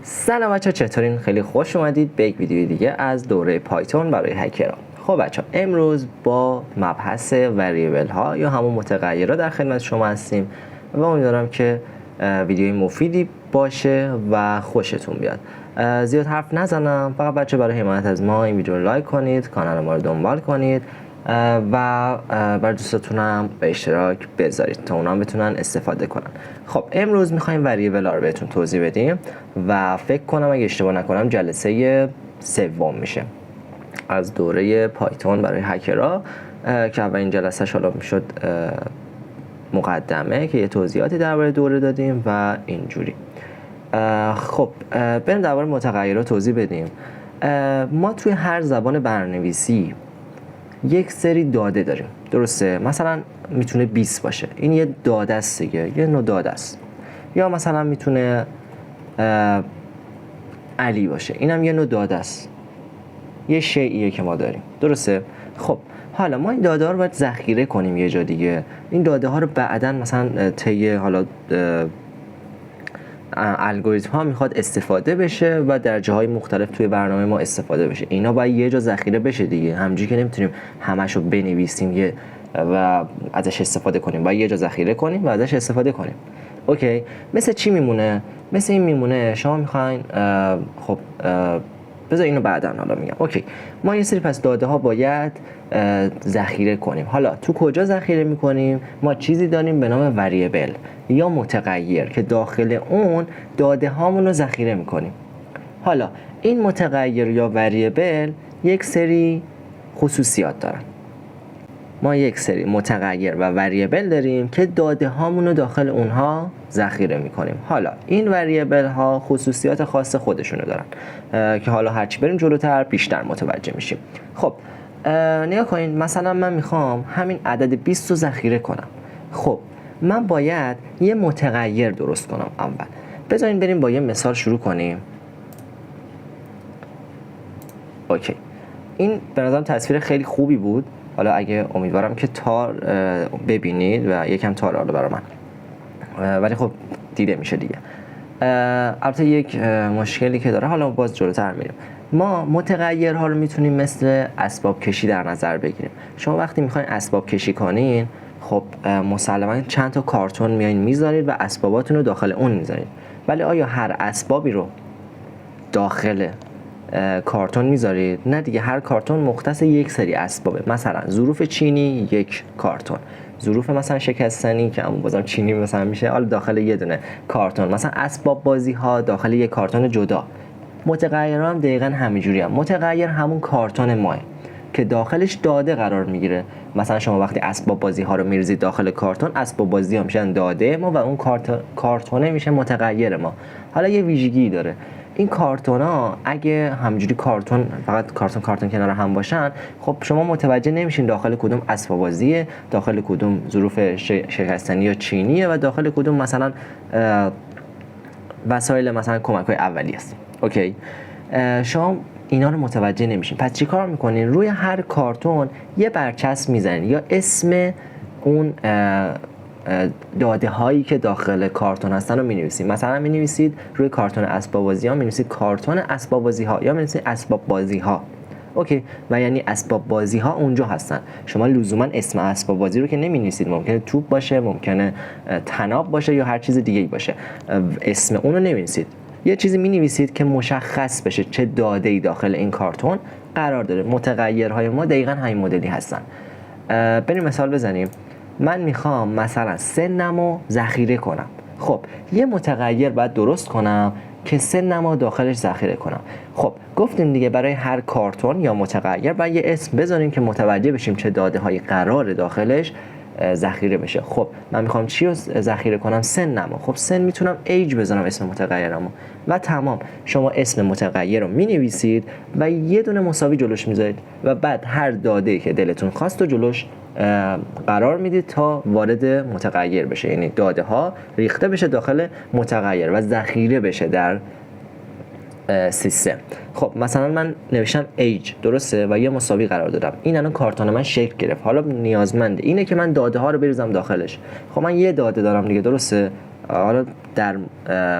سلام بچه‌ها، چطورین؟ خیلی خوش اومدید به یک ویدیو دیگه از دوره پایتون برای هکرها. خب بچه‌ها، امروز با مبحث وریبل ها یا همون متغیرها در خدمت شما هستیم و امیدوارم که ویدیوی مفیدی باشه و خوشتون بیاد. زیاد حرف نزنم، فقط بچه برای حمایت از ما این ویدیو رو لایک کنید، کانال ما رو دنبال کنید و بر دوستاتونم به اشتراک بذارید تا اونا بتونن استفاده کنن. خب امروز میخوایم وریبل ها رو بهتون توضیح بدیم و فکر کنم اگه اشتباه نکنم جلسه سوم میشه از دوره پایتون برای هکرها که اولین جلسه حالا میشد مقدمه که یه توضیحاتی درباره دوره دادیم و اینجوری. خب بریم درباره متغیرها توضیح بدیم. ما توی هر زبان برنامه‌نویسی یک سری داده داریم، درسته؟ مثلا میتونه 20 باشه، این یه داده است دیگه، یه نوع داده است. یا مثلا میتونه علی باشه، اینم یه نوع داده است، یه شیئیه که ما داریم، درسته؟ خب حالا ما این داده ها رو باید ذخیره کنیم یه جا دیگه. این داده ها رو بعداً مثلا طی حالا الگوریتم ها میخواد استفاده بشه و در جاهای مختلف توی برنامه ما استفاده بشه. اینا باید یه جا ذخیره بشه دیگه، همونجوری که نمیتونیم همشو بنویسیم و ازش استفاده کنیم، باید یه جا ذخیره کنیم و ازش استفاده کنیم. اوکی، مثل چی میمونه؟ مثل این میمونه شما میخواین خب بذار اینو بعداً حالا میگم. اوکی، ما یه سری پس داده ها باید ذخیره کنیم. حالا تو کجا ذخیره میکنیم؟ ما چیزی داریم به نام وریبل یا متغیر که داخل اون داده هامون رو ذخیره میکنیم. حالا این متغیر یا وریبل یک سری خصوصیات دارن. ما یک سری متغیر و وریبل داریم که داده هامون رو داخل اونها ذخیره میکنیم. حالا این وریبل ها خصوصیات خاص خودشونو دارن که حالا هرچی بریم جلوتر بیشتر متوجه میشیم. خب نگاه کنین، مثلا من میخوام همین عدد 20 رو ذخیره کنم. خب من باید یه متغیر درست کنم اول. بذارین بریم با یه مثال شروع کنیم. اوکی، این به نظرم تصویر خیلی خوبی بود. حالا اگه امیدوارم که تار ببینید و یکم تار حالا برای من، ولی خب دیده میشه دیگه. البته یک مشکلی که داره، حالا باز جلوتر میریم. ما متغیرها رو میتونیم مثل اسباب کشی در نظر بگیریم. شما وقتی میخواین اسباب کشی کنین، خب مسلماً چند تا کارتون میایین میذارید و اسباباتون رو داخل اون میذارید. ولی آیا هر اسبابی رو داخل کارتون میذارید؟ نه دیگه، هر کارتون مختص یک سری اسبابه. مثلا ظروف چینی یک کارتون، ظروف مثلا شکستنی که همون بازم چینی مثلا میشه حالا داخل یه دونه کارتون. مثلا اسباب بازی ها داخل یک کارتون جدا. متغیرها هم دقیقاً همینجوری هم. متغیر همون کارتون ماه که داخلش داده قرار میگیره. مثلا شما وقتی اسباب بازی ها رو میریزید داخل کارتون، اسباب بازی ها میشن داده ما و اون کارتونه میشه متغیر ما. حالا یه ویژگی داره، این کارتون ها اگه همجوری کارتون فقط کارتون کنار هم باشن، خب شما متوجه نمیشین داخل کدوم اسباب بازیه، داخل کدوم ظروف شکستنی یا چینیه و داخل کدوم مثلا وسایل مثلا کمک های اولیه است. اوکی، شما اینا رو متوجه نمیشین. پس چی کار میکنین؟ روی هر کارتون یه برچسب میزنین یا اسم اون داده هایی که داخل کارتون هستن رو مینویسید. مثلا مینویسید روی کارتون اسباب بازی ها مینویسید کارتون اسباب بازی ها یا مینویسید اسباب بازی ها. اوکی، و یعنی اسباب بازی ها اونجا هستن. شما لزوما اسم اسباب بازی رو که نمینویسید، ممکنه توپ باشه، ممکنه طناب باشه یا هر چیز دیگه‌ای باشه، اسم اون رو نمینویسید. یه چیزی مینویسید که مشخص بشه چه داده‌ای داخل این کارتون قرار داره. متغیرهای ما دقیقاً همین مدلی هستن. بریم مثال بزنیم. من میخوام مثلا سنمو ذخیره کنم. خب یه متغیر باید درست کنم که سنمو داخلش ذخیره کنم. خب گفتیم دیگه برای هر کارتون یا متغیر باید یه اسم بذاریم که متوجه بشیم چه داده هایی قرار داخلش ذخیره بشه. خب من میخوام چی رو ذخیره کنم؟ سنمو. خب سن میتونم ایج بذارم اسم متغیرمو و تمام. شما اسم متغیر رو مینویسید و یه دونه مساوی جلوش میذارید و بعد هر داده‌ای که دلتون خواست رو جلوش قرار میدید تا وارد متغیر بشه، یعنی داده ها ریخته بشه داخل متغیر و ذخیره بشه در سیستم. خب مثلا من نوشتم ایج، درسته، و یه مساوی قرار دادم. این الان کارتون من شکل گرفت. حالا نیازمنده اینه که من داده ها رو بریزم داخلش. خب من یه داده دارم دیگه، درسته، حالا در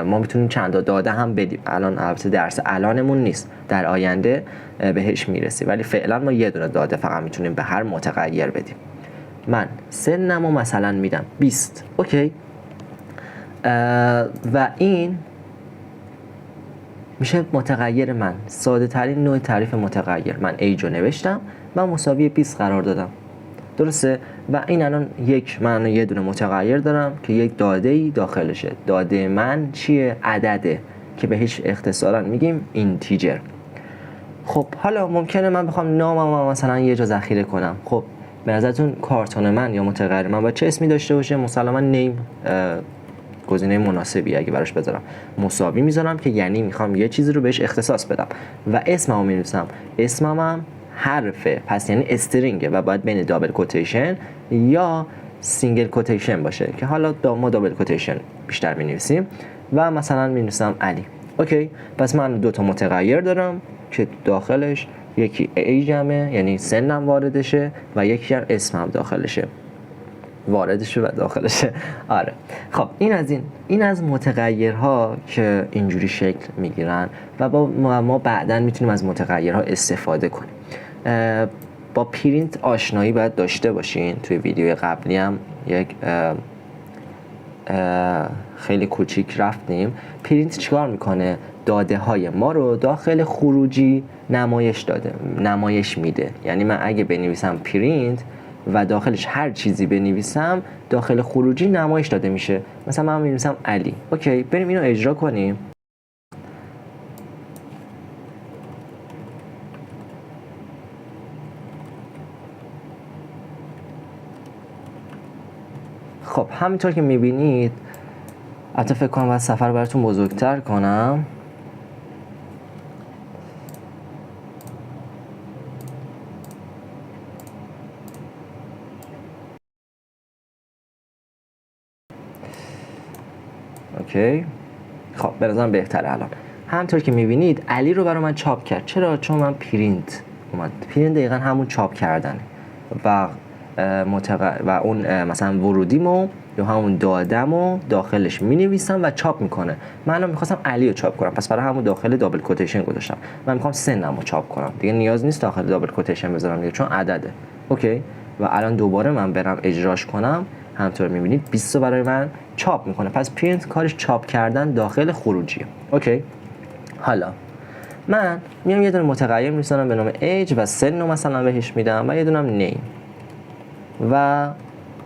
ما میتونیم چند تا داده هم بدیم. الان البته درس الانمون نیست، در آینده بهش میرسیم، ولی فعلا ما یه دونه داده فقط میتونیم به هر متغیر بدیم. من سنمو مثلا میدم 20. اوکی. و این میشه متغیر من. ساده ترین نوع تعریف متغیر. من ایج رو نوشتم و مساوی 20 قرار دادم. درسته؟ و این الان من یه دونه متغیر دارم که یک داده ای داخلشه. داده من چیه؟ عدده که بهش اختصارا میگیم اینتیجر. خب حالا ممکنه من بخوام نامم مثلا یه جا ذخیره کنم. خب به نظرتون کارتون من یا متغیر من باید چه اسمی داشته باشه؟ مسلما نیم گزینه مناسبی اگه براش بذارم. مساوی میذارم که یعنی میخوام یه چیزی رو بهش اختصاص بدم و اسممو مینویسم. اسمم حرفه، پس یعنی استرینگه و باید بین دابل کوتیشن یا سینگل کوتیشن باشه که حالا ما دابل کوتیشن بیشتر مینویسیم و مثلا مینویسم علی. اوکی. پس من دو تا متغیر دارم که داخلش یکی ایجمه یعنی سنم واردشه و یکی هم اسمم داخلشه، واردشه و داخلشه. آره. خب این از متغیرها که اینجوری شکل میگیرن و ما بعداً میتونیم از متغیرها استفاده کنیم. با پرینت آشنایی باید داشته باشین. توی ویدیو قبلی هم یک خیلی کوچیک رفتیم. پرینت چیکار میکنه؟ داده های ما رو داخل خروجی نمایش میده. یعنی من اگه بنویسم پرینت و داخلش هر چیزی بنویسم، داخل خروجی نمایش داده میشه. مثلا من می‌نویسم علی. اوکی، بریم اینو اجرا کنیم. خب همینطور که میبینید، البته فکر کنم باید سفر براتون بزرگتر کنم. اوکی. خب به نظرم بهتره الان. همونطور که میبینید علی رو برای من چاپ کرد. چرا؟ چون من پرینت اومد. پرینت دقیقا همون چاپ کردنه و اون مثلا ورودیمو یا همون دادمو داخلش مینویسم و چاپ میکنه. من الان میخواستم علی رو چاپ کنم، پس برای همون داخل دابل کوتیشن گذاشتم. من میخوام سنمو چاپ کنم، دیگه نیاز نیست داخل دابل کوتیشن بذارم دیگه، چون عدده. اوکی. و الان دوباره من برم اجراش کنم. همونطور میبینید 20 رو برای من چاپ میکنه. پس پرینت کارش چاپ کردن داخل خروجیه. اوکی. حالا من میام یه دونه متغیر میذارم به نام ایج و سن رو مثلا بهش میدم و یه دونم نیم و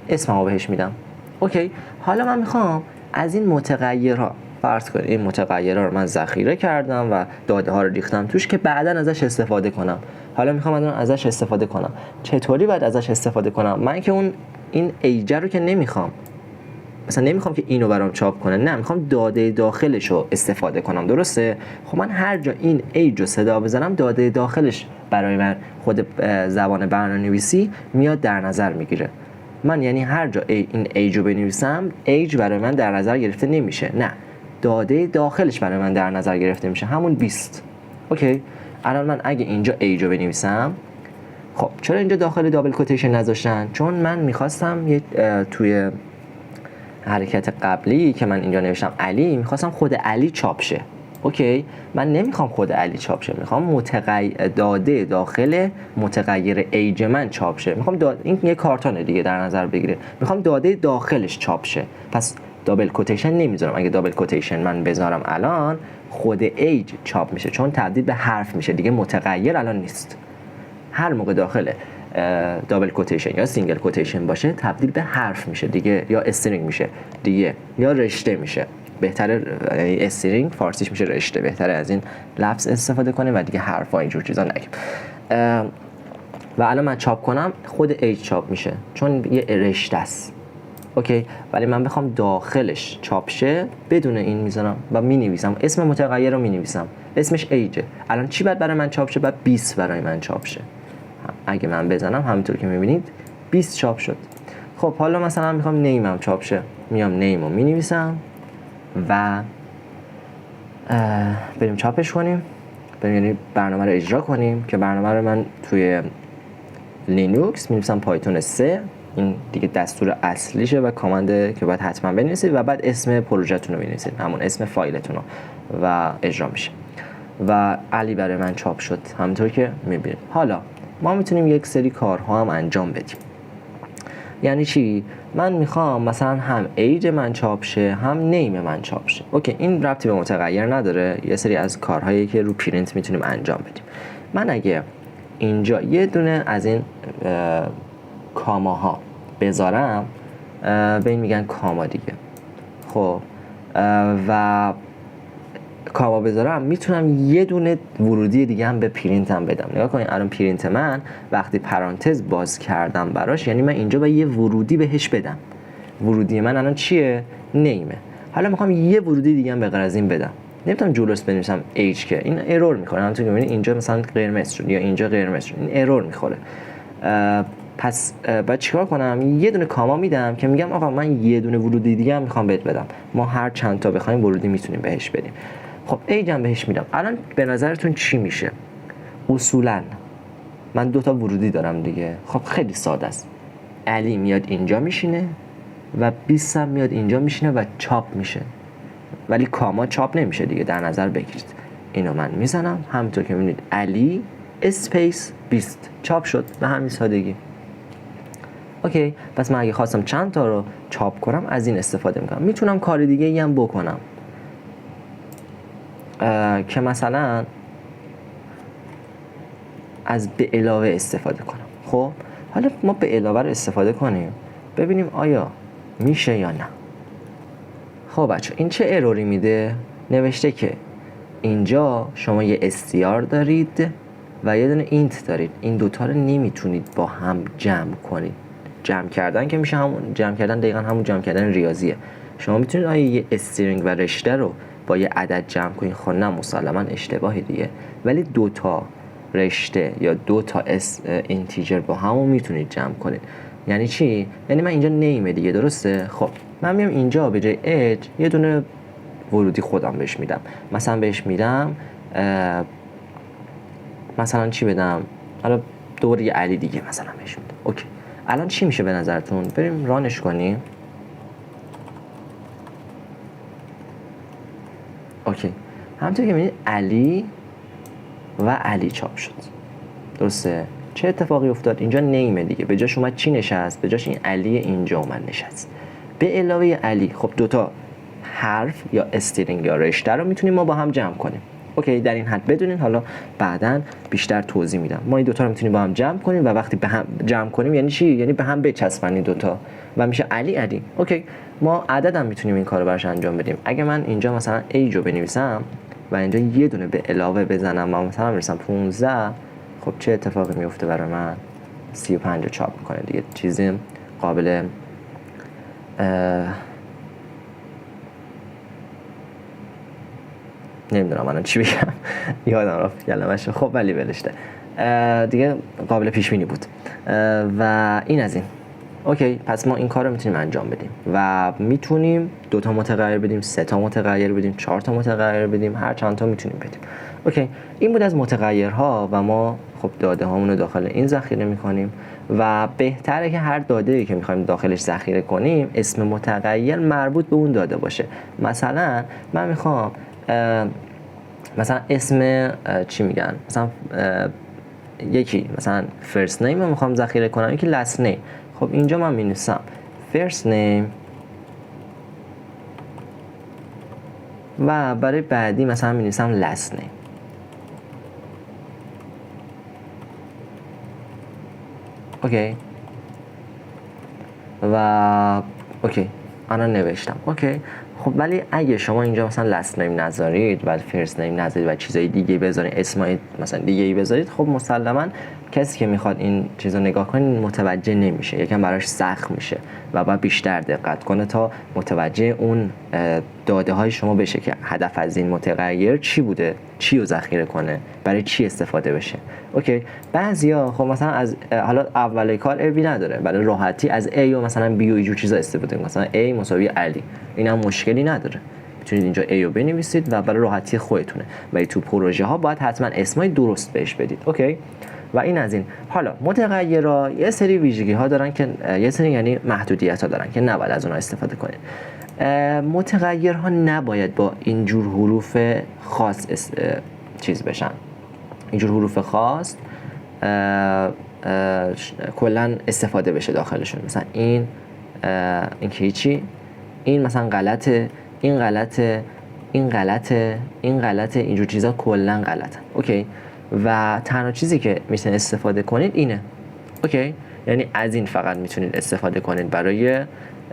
اسممو بهش میدم. اوکی. حالا من میخوام از این متغیرها، فرض کنید این متغیرها رو من ذخیره کردم و داده ها رو ریختم توش که بعداً ازش استفاده کنم. حالا میخوام ازش استفاده کنم. چطوری باید ازش استفاده کنم؟ من که این ایج رو که نمیخوام. مثلا نمیخوام که اینو برام چاپ کنه، نه، میخوام داده داخلش رو استفاده کنم. درسته؟ خب من هر جا این ایج رو صدا بزنم، داده داخلش برای من خود زبان برنامه‌نویسی میاد در نظر میگیره. من یعنی هر جا این ایج رو بنویسم، ایج برای من در نظر گرفته نمیشه، نه، داده داخلش برای من در نظر گرفته میشه، همون 20. اوکی. الان من اگه اینجا ایج رو بنویسم، خب چرا اینجا داخل دابل کوتیشن نذاشتن؟ چون من میخواستم توی حرکت قبلی که من اینجا نوشتم علی، میخواستم خود علی چاپ شه. اوکی. من نمیخوام خود علی چاپ شه، میخوام داده داخل متغیر ایج من چاپ شه. میخوام این یه کارتونه دیگه در نظر بگیره، میخوام داده داخلش چاپ شه. پس دابل کوتیشن نمیذارم. اگه دابل کوتیشن من بذارم الان خود ایج چاپ میشه، چون تبدیل به حرف میشه دیگه، متغیر الان نیست. هر موقع داخل دابل کوتیشن یا سینگل کوتیشن باشه تبدیل به حرف میشه دیگه، یا استرینگ میشه دیگه، یا رشته میشه. بهتره استرینگ فارسیش میشه رشته، بهتره از این لفظ استفاده کنه و دیگه حرفا اینجور چیزا نگیم. و الان من چاپ کنم خود ایج چاپ میشه چون یه رشته است. اوکی. ولی من بخوام داخلش چاپ شه، بدون این میذارم و مینویسم اسم متغیر رو مینویسم، اسمش ایجه. الان چی باید برای من چاپ شه؟ بعد 20 برای من چاپ شه. اگه من بزنم همینطور که میبینید 20 چاپ شد. خب حالا مثلا میخوام نیمم چاپ شه، میام نیمو مینویسم و بریم چاپش کنیم، بریم یعنی برنامه رو اجرا کنیم. که برنامه رو من توی لینوکس مینویسم پایتون 3 این دیگه دستور اصلیشه و کامنده که باید حتما بنویسید و بعد اسم پروژهتون رو بنویسید، همون اسم فایلتون رو، و اجرا میشه. و علی برای من چاپ شد همونطور که میبینید. حالا ما میتونیم یک سری کارها هم انجام بدیم. یعنی چی؟ من میخوام مثلا هم ایج من چاپ شه هم نیم من چاپ شه. اوکی، این ربطی به متغیر نداره، یه سری از کارهایی که رو پرینت میتونیم انجام بدیم. من اگه اینجا یه دونه از این کاماها بذارم، به این میگن کاما دیگه. خب و کاما بذارم میتونم یه دونه ورودی دیگه هم به پرینتم بدم. نگاه کنید الان پرینت من وقتی پرانتز باز کردم براش، یعنی من اینجا باید یه ورودی بهش بدم. ورودی من الان چیه؟ نیمه. حالا میخوام یه ورودی دیگه هم به غیر از این بدم. نمیتونم جلوس بنویسم ایج که این ارور میخوره. همونطور که میبینید اینجا مثلا قرمز شد یا اینجا قرمز شد، این ارور میخوره. پس باید چیکار کنم؟ یه دونه کاما میدم که میگم آقا من یه دونه ورودی دیگه هم میخوام بهت بدم. ما هر چند تا بخوایم ورودی میتونیم بهش بدیم. خب ایج هم بهش میدم. الان به نظرتون چی میشه؟ اصولا من 2 تا ورودی دارم دیگه. خب خیلی ساده است. علی میاد اینجا میشینه و 20 هم میاد اینجا میشینه و چاپ میشه. ولی کاما چاپ نمیشه دیگه، در نظر بگیرید. اینو من میزنم همونطور که میبینید علی اسپیس 20 چاپ شد به همین سادگی. اوکی، پس من اگه خواستم چند تا رو چاپ کنم از این استفاده میکنم. میتونم کار دیگه ای هم بکنم که مثلا از به علاوه استفاده کنم. خب حالا ما به علاوه رو استفاده کنیم ببینیم آیا میشه یا نه. خب بچه این چه اروری میده؟ نوشته که اینجا شما یه str دارید و یه دونه اینت دارید، این دوتا رو نمیتونید با هم جمع کنید. جمع کردن که میشه همون جمع کردن، دقیقا همون جمع کردن ریاضیه. شما میتونید آیا یه استرینگ و رشته رو با یه عدد جمع کنید؟ خب نه، مسلما اشتباهی دیگه. ولی 2 تا رشته یا 2 تا اینتیجر با همون میتونید جمع کنید. یعنی چی؟ یعنی من اینجا نیمه دیگه، درسته؟ خب من میام اینجا به جای اج یه دونه ورودی خودم بهش میدم. مثلا بهش میدم مثلا چی بدم؟ حالا دوباره یه علی دیگه مثلا بهش میدم. اوکی، الان چی میشه به نظرتون؟ بریم رانش کنیم. اوکی، همونطور که میبینید علی و علی چاپ شد، درسته؟ چه اتفاقی افتاد؟ اینجا نیمه دیگه، به جاش اومد چی نشست؟ به جاش این علی اینجا اومد نشست. به علاوه علی خب 2 تا حرف یا استرینگ یا رشته رو میتونیم ما با هم جمع کنیم. اوکی، در این حد بدونین، حالا بعداً بیشتر توضیح میدم. ما این 2 تا رو میتونیم با هم جمع کنیم و وقتی به هم جمع کنیم یعنی چی؟ یعنی به هم بچسبونیم 2 تا و میشه علی علی. اوکی، ما عدد هم میتونیم این کارو براش انجام بدیم. اگه من اینجا مثلا ایج رو بنویسم و اینجا یه دونه به علاوه بزنم و مثلا برسم 15، خب چه اتفاقی میفته برای من؟ 35 رو چاپ میکنه دیگه. چیزی قابل نمیدونم الان چی بگم، یادم رفت کلمه‌ش. خب ولی ولشته دیگه، قابل پیش بینی بود. و این از این. اوکی، پس ما این کار رو میتونیم انجام بدیم و میتونیم 2 تا متغیر بدیم، 3 تا متغیر بدیم، 4 تا متغیر بدیم، هر چند تا میتونیم بدیم. اوکی، این بود از متغیرها و ما خب داده هامون رو داخل این ذخیره میکنیم و بهتره که هر داده‌ای که میخوایم داخلش ذخیره کنیم اسم متغیر مربوط به اون داده باشه. مثلا من میخوام مثلا اسم چی میگن، مثلا یکی مثلا first name رو میخوام ذخیره کنم، یکی last name. خب اینجا من می‌نویسم first name و برای بعدی مثلا می‌نویسم last name. اوکی و اوکی الان نوشتم. اوکی، خب ولی اگه شما اینجا مثلا last name نذارید و first name نذارید و چیزای دیگه بذارید، اسمای مثلا دیگه ای بذارید، خب مسلما کسی که میخواد این چیزو نگاه کنه متوجه نمیشه، یکم براش سخت میشه و باید بیشتر دقت کنه تا متوجه اون داده های شما بشه که هدف از این متغیر چی بوده، چی رو ذخیره کنه، برای چی استفاده بشه. اوکی، بعضیا خب مثلا از حالا اول کار ابی نداره، برای راحتی از A و مثلا B و اینجور چیزا استفاده کنید. مثلا A مساوی علی، اینم مشکلی نداره، میتونید اینجا A رو بنویسید و برای راحتی خودتونه. ولی تو پروژه ها باید حتما اسمای درست بهش بدید. اوکی، و این از این. حالا متغیرها یه سری ویژگی ها دارن که یه سری یعنی محدودیت ها دارن که نباید از اونها استفاده کنید. متغیرها نباید با اینجور حروف خاص چیز بشن، اینجور حروف خاص کلا استفاده بشه داخلشون. مثلا این که هیچی، این مثلا غلطه، این غلطه، این غلطه، این غلطه، اینجور چیزا کلا غلطن. اوکی. و تنها چیزی که میتونید استفاده کنید اینه. اوکی. یعنی از این فقط میتونید استفاده کنید برای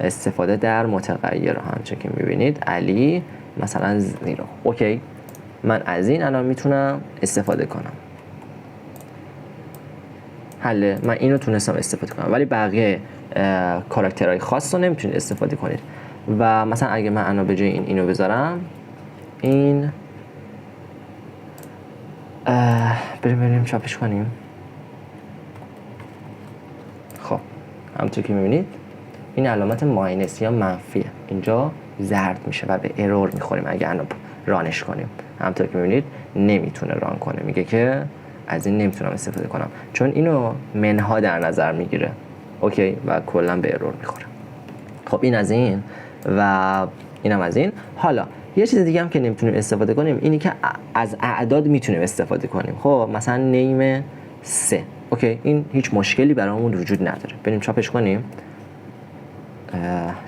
استفاده در متغیرها. همچون که میبینید علی مثلا 0. اوکی. من از این الان میتونم استفاده کنم. حله، من اینو تونستم استفاده کنم، ولی بقیه کاراکترهای خاص رو نمیتونید استفاده کنید. و مثلا اگه من الان به جای اینو بذارم، این بریم چاپش کنیم. خب همونطور که میبینید این علامت ماینس یا منفیه، اینجا زرد میشه و به ارور میخوریم اگه الان رانش کنیم. همونطور که میبینید نمیتونه ران کنه، میگه که از این نمیتونم استفاده کنم چون اینو منها در نظر میگیره. اوکی. و کلا به ارور میخوره. خب این از این و اینم از این. حالا یه چیز دیگه هم که نمیتونیم استفاده کنیم اینی که از اعداد میتونیم استفاده کنیم. خب مثلا نیم 3. اوکی. این هیچ مشکلی برامون وجود نداره. بریم چاپش کنیم.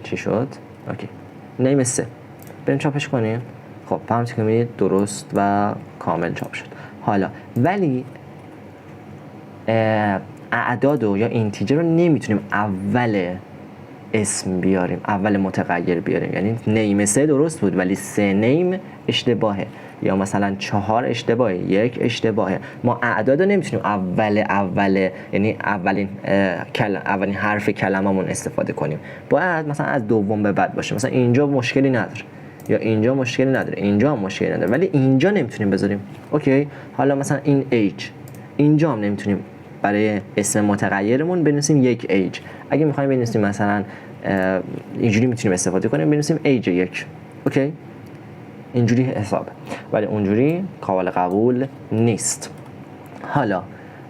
چی شد؟ اوکی. نیم 3. بریم چاپش کنیم. خب همونطور که می‌بینید درست و کامل چاپ شد. حالا ولی اعداد یا اینتیجر رو نمیتونیم اول اسم بیاریم، اول متغیر بیاریم. یعنی نیم 3 درست بود ولی 3 نیم اشتباهه، یا مثلا 4 اشتباهه، 1 اشتباهه. ما اعداد رو نمیتونیم اول یعنی اولین حرف کلممون استفاده کنیم. باید مثلا از دوم به بعد باشه. مثلا اینجا مشکلی نداره یا اینجا مشکلی نداره، اینجا هم مشکلی نداره، ولی اینجا نمیتونیم بذاریم. اوکی. حالا مثلا این H اینجا هم نمیتونیم برای اسم متغیرمون بنویسیم یک H. اگه میخوایم بنویسیم مثلا اینجوری میتونیم استفاده کنیم، بنویسیم H 1. اوکی. اینجوری حسابه، ولی اونجوری قابل قبول نیست. حالا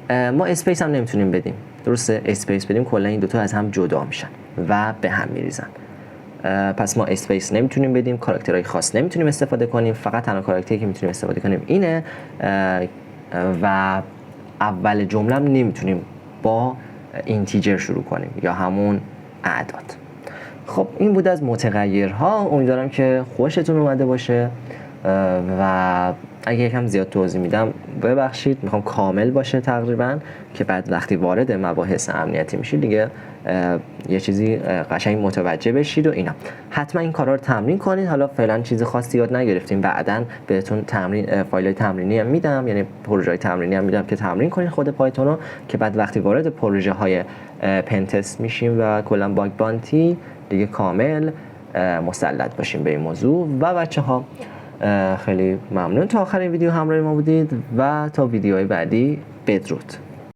ما اسپیس هم نمیتونیم بدیم. درسته؟ اسپیس بدیم کلا این دوتا از هم جدا میشن و به هم میریزن. پس ما اسپیس نمیتونیم بدیم، کاراکترهای خاص نمیتونیم استفاده کنیم. فقط تنها کاراکتری که میتونیم استفاده کنیم اینه و اول جمله هم نمیتونیم با اینتیجر شروع کنیم یا همون اعداد. خب این بود از متغیرها. امیدوارم که خوشتون اومده باشه و اگه یکم زیاد توضیح میدم ببخشید، میخوام کامل باشه تقریبا که بعد وقتی وارد مباحث امنیتی میشید دیگه یه چیزی قشنگ متوجه بشید و اینا. حتما این کارا رو تمرین کنید. حالا فعلا چیز خاصی یاد نگرفتیم، بعداً بهتون فایل تمرینی هم میدم، یعنی پروژه های تمرینی هم میدم که تمرین کنید خود پایتون رو، که بعد وقتی وارد پروژه های پنتست میشیم و کلا باگ بانتی دیگه کامل مسلط باشیم به این موضوع. و بچه‌ها خیلی ممنون تا آخر این ویدیو همراه ما بودید و تا ویدیوهای بعدی بدرود.